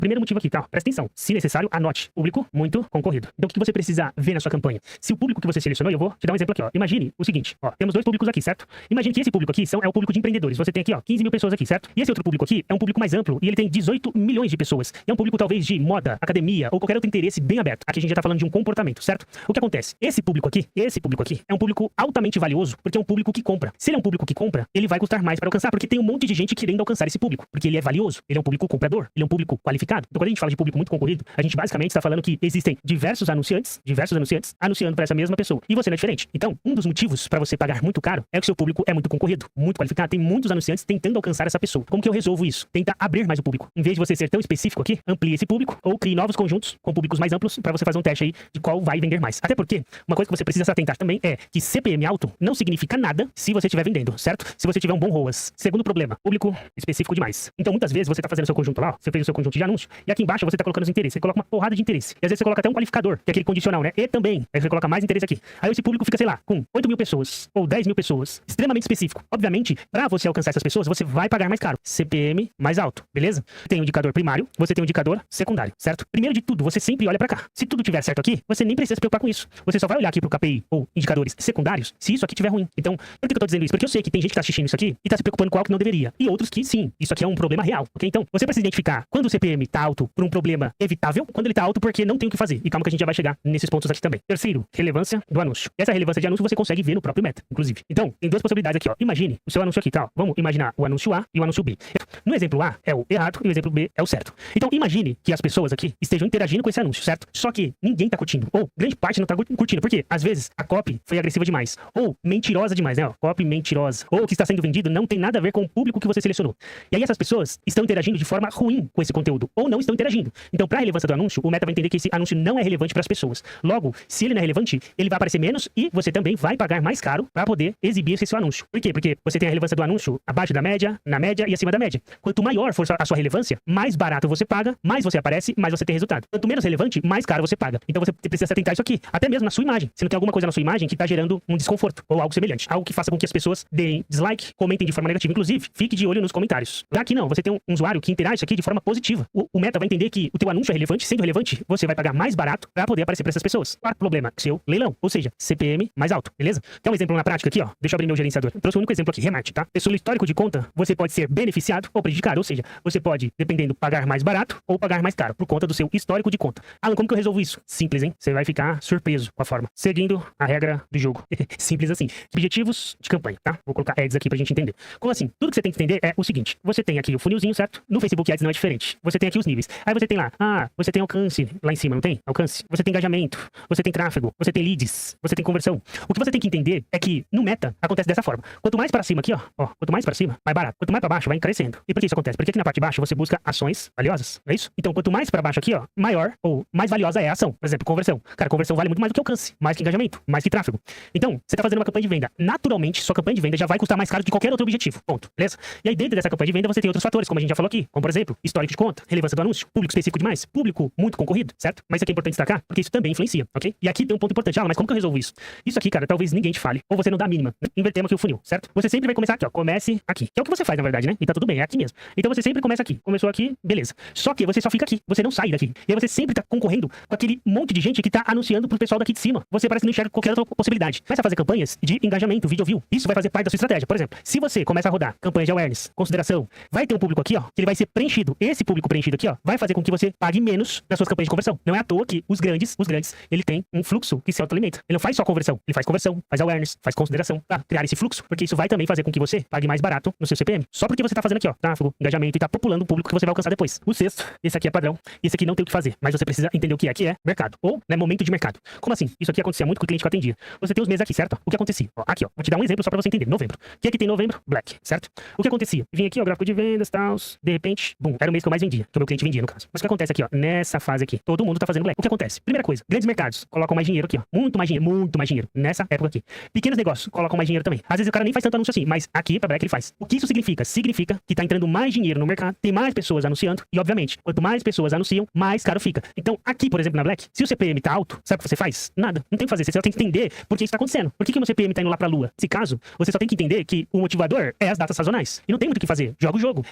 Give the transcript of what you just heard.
Primeiro motivo aqui, tá? Presta atenção. Se necessário, anote. Público muito concorrido. Então, o que você precisa ver na sua campanha? Se o público que você selecionou, eu vou te dar um exemplo aqui, ó. Imagine o seguinte, ó. Temos dois públicos aqui, certo? Imagine que esse público aqui é o público de empreendedores. Você tem aqui, ó, 15 mil pessoas aqui, certo? E esse outro público aqui é um público mais amplo e ele tem 18 milhões de pessoas. E é um público, talvez, de moda, academia ou qualquer outro interesse bem aberto. Aqui a gente já tá falando de um comportamento, certo? O que acontece? Esse público aqui é um público altamente valioso porque é um público que compra. Se ele é um público que compra, ele vai custar mais para alcançar, porque tem um monte de gente querendo alcançar esse público, porque ele é valioso, ele é um público comprador, ele é um público qualificado. Então, quando a gente fala de público muito concorrido, a gente basicamente está falando que existem diversos anunciantes anunciando para essa mesma pessoa. E você não é diferente. Então, um dos motivos para você pagar muito caro é que o seu público é muito concorrido, muito qualificado. Tem muitos anunciantes tentando alcançar essa pessoa. Como que eu resolvo isso? Tenta abrir mais o público. Em vez de você ser tão específico aqui, amplie esse público ou crie novos conjuntos com públicos mais amplos para você fazer um teste aí de qual vai vender mais. Até porque, uma coisa que você precisa se atentar também é que CPM alto não significa nada se você estiver vendendo, certo? Se você tiver um bom ROAS. Segundo problema, público específico demais. Então, muitas vezes você tá fazendo seu conjunto lá, ó, você fez o seu conjunto de anúncio, e aqui embaixo você tá colocando os interesses. Você coloca uma porrada de interesse. E às vezes você coloca até um qualificador, que é aquele condicional, né? E também. Aí você coloca mais interesse aqui. Aí esse público fica, sei lá, com 8 mil pessoas ou 10 mil pessoas. Extremamente específico. Obviamente, pra você alcançar essas pessoas, você vai pagar mais caro. CPM mais alto, beleza? Tem um indicador primário, você tem um indicador secundário, certo? Primeiro de tudo, você sempre olha pra cá. Se tudo tiver certo aqui, você nem precisa se preocupar com isso. Você só vai olhar aqui pro KPI ou indicadores secundários se isso aqui tiver ruim. Então, por que eu tô dizendo isso? Porque eu sei que tem gente que tá assistindo isso aqui e tá se preocupando com algo que não deveria. E outros que sim, isso aqui é um problema real, ok? Então, você precisa identificar quando o CPM tá alto por um problema evitável, quando ele tá alto porque não tem o que fazer. E calma que a gente já vai chegar nesses pontos aqui também. Terceiro, relevância do anúncio. Essa relevância de anúncio você consegue ver no próprio Meta, inclusive. Então, tem duas possibilidades aqui, ó. Imagine o seu anúncio aqui, tá? Ó. Vamos imaginar o anúncio A e o anúncio B. No exemplo A é o errado e o exemplo B é o certo. Então, imagine que as pessoas aqui estejam interagindo com esse anúncio, certo? Só que ninguém tá curtindo. Ou grande parte não tá curtindo. Porque, às vezes, a copy foi agressiva demais. Ou mentirosa demais, né? Ó, copy mentirosa. Ou o que está sendo vendido não tem nada a ver com o público que você selecionou. E aí essas pessoas estão interagindo de forma ruim com esse conteúdo. Ou não estão interagindo. Então, pra relevância do anúncio, o Meta vai entender que esse anúncio não é relevante para as pessoas. Logo, se ele não é relevante, ele vai aparecer menos e você também vai pagar mais caro para poder exibir esse seu anúncio. Por quê? Porque você tem a relevância do anúncio abaixo da média, na média e acima da média. Quanto maior for a sua relevância, mais barato você paga, mais você aparece, mais você tem resultado. Quanto menos relevante, mais caro você paga. Então você precisa se atentar a isso aqui. Até mesmo na sua imagem. Se não tem alguma coisa na sua imagem que tá gerando um desconforto ou algo semelhante. Algo que faça com que as pessoas deem dislike, comentem de forma negativa. Inclusive, fique de olho nos comentários. Aqui não, você tem um usuário que interage isso aqui de forma positiva. O Meta vai entender que o teu anúncio é relevante. Sendo relevante, você vai pagar mais barato para poder aparecer para essas pessoas. Quarto problema, seu leilão. Ou seja, CPM mais alto, beleza? Tem um exemplo na prática aqui, ó. Deixa eu abrir meu gerenciador. Eu trouxe um único exemplo aqui, Remate, tá? Pelo histórico de conta, você pode ser beneficiado ou prejudicado. Ou seja, você pode, dependendo, pagar mais barato ou pagar mais caro por conta do seu histórico de conta. Alan, como que eu resolvo isso? Simples, hein? Você vai ficar surpreso com a forma. Seguindo a regra do jogo. Simples assim. Objetivos de campanha, tá? Vou colocar ads aqui pra gente entender. Como assim? Tudo que você tem que entender é o seguinte. Você tem aqui o funilzinho, certo? No Facebook Ads não é diferente. Você tem aqui os níveis. Aí você tem lá, você tem alcance lá em cima, não tem? Alcance. Você tem engajamento. Você tem tráfego. Você tem leads. Você tem conversão. O que você tem que entender é que no Meta acontece dessa forma. Quanto mais para cima aqui, ó, quanto mais para cima, mais barato. Quanto mais para baixo, vai crescendo. E por que isso acontece? Porque aqui na parte de baixo você busca ações valiosas, não é isso? Então, quanto mais para baixo aqui, ó, maior ou mais valiosa é a ação. Por exemplo, conversão. Cara, conversão vale muito mais do que alcance, mais que engajamento, mais que tráfego. Então, você tá fazendo uma campanha de venda. Naturalmente, sua campanha de venda já vai custar mais caro do que qualquer outro objetivo. Ponto. Beleza? E aí, dentro dessa campanha de venda, você tem outros fatores, como a gente já falou aqui. Como, por exemplo, histórico de conta, relevância do anúncio, público específico demais, público muito concorrido, certo? Mas isso aqui é importante destacar, porque isso também influencia, ok? E aqui tem um ponto importante. Mas como que eu resolvo isso? Isso aqui, cara, talvez ninguém te fale. Ou você não dá a mínima. Invertemos aqui o funil, certo? Você sempre vai começar aqui, ó. Comece aqui. Que é o que você faz, na verdade, né? E tá tudo bem, é aqui mesmo. Então você sempre começa aqui. Começou aqui, beleza. Só que você só fica aqui. Você não sai daqui. E aí você sempre tá concorrendo com aquele monte de gente que tá anunciando pro pessoal daqui de cima. Você parece que não enxerga qualquer outra possibilidade. Começa a fazer campanhas de engajamento, video view. Isso vai fazer parte da sua estratégia. Por exemplo, se você começa a rodar campanhas de awareness, consideração, vai ter um público aqui, ó, que ele vai ser preenchido. Esse público preenchido aqui, ó, vai fazer com que você pague menos nas suas campanhas de conversão. Não é à toa que os grandes, ele tem um fluxo que se autoalimenta. Ele não faz só conversão, ele faz conversão, faz awareness, faz consideração, tá? Criar esse fluxo, porque isso vai também fazer com que você pague mais barato no seu CPM. Só porque você tá fazendo aqui, ó, tráfego, engajamento e tá populando um público que você vai alcançar depois. O sexto, esse aqui é padrão, esse aqui não tem o que fazer, mas você precisa entender o que é mercado, ou, né, momento de mercado. Como assim? Isso aqui acontecia muito com o cliente que eu atendia. Você tem os meses aqui, certo? O que acontecia? Ó, aqui, ó, vou te dar um exemplo só pra você entender. Novembro. O que é que tem em novembro? Black, certo? O que acontecia? Vinha aqui, ó, gráfico de vendas, tal, de repente, bum, era o mês que eu mais vendia, que o meu cliente vendia, no caso. Mas o que acontece aqui, ó, nessa fase aqui, todo mundo tá fazendo Black. O que acontece? Primeira coisa, grandes mercados colocam mais dinheiro aqui, ó, muito mais dinheiro, nessa época aqui. Pequenos negócios colocam mais dinheiro também. Às vezes o cara nem faz tanto anúncio assim, mas aqui pra Black ele faz. O que isso significa? Significa que tá entrando mais dinheiro no mercado, tem mais pessoas anunciando e, obviamente, quanto mais pessoas anunciam, mais caro fica. Então, aqui, por exemplo, na Black, se o CPM tá alto, sabe o que você faz? Nada. Não tem o que fazer. Você só tem que entender por que isso tá acontecendo. Por que o meu CPM tá indo lá pra lua? Nesse caso, você só tem que entender que o motivador é as datas sazonais. E não tem muito o que fazer. Joga o jogo.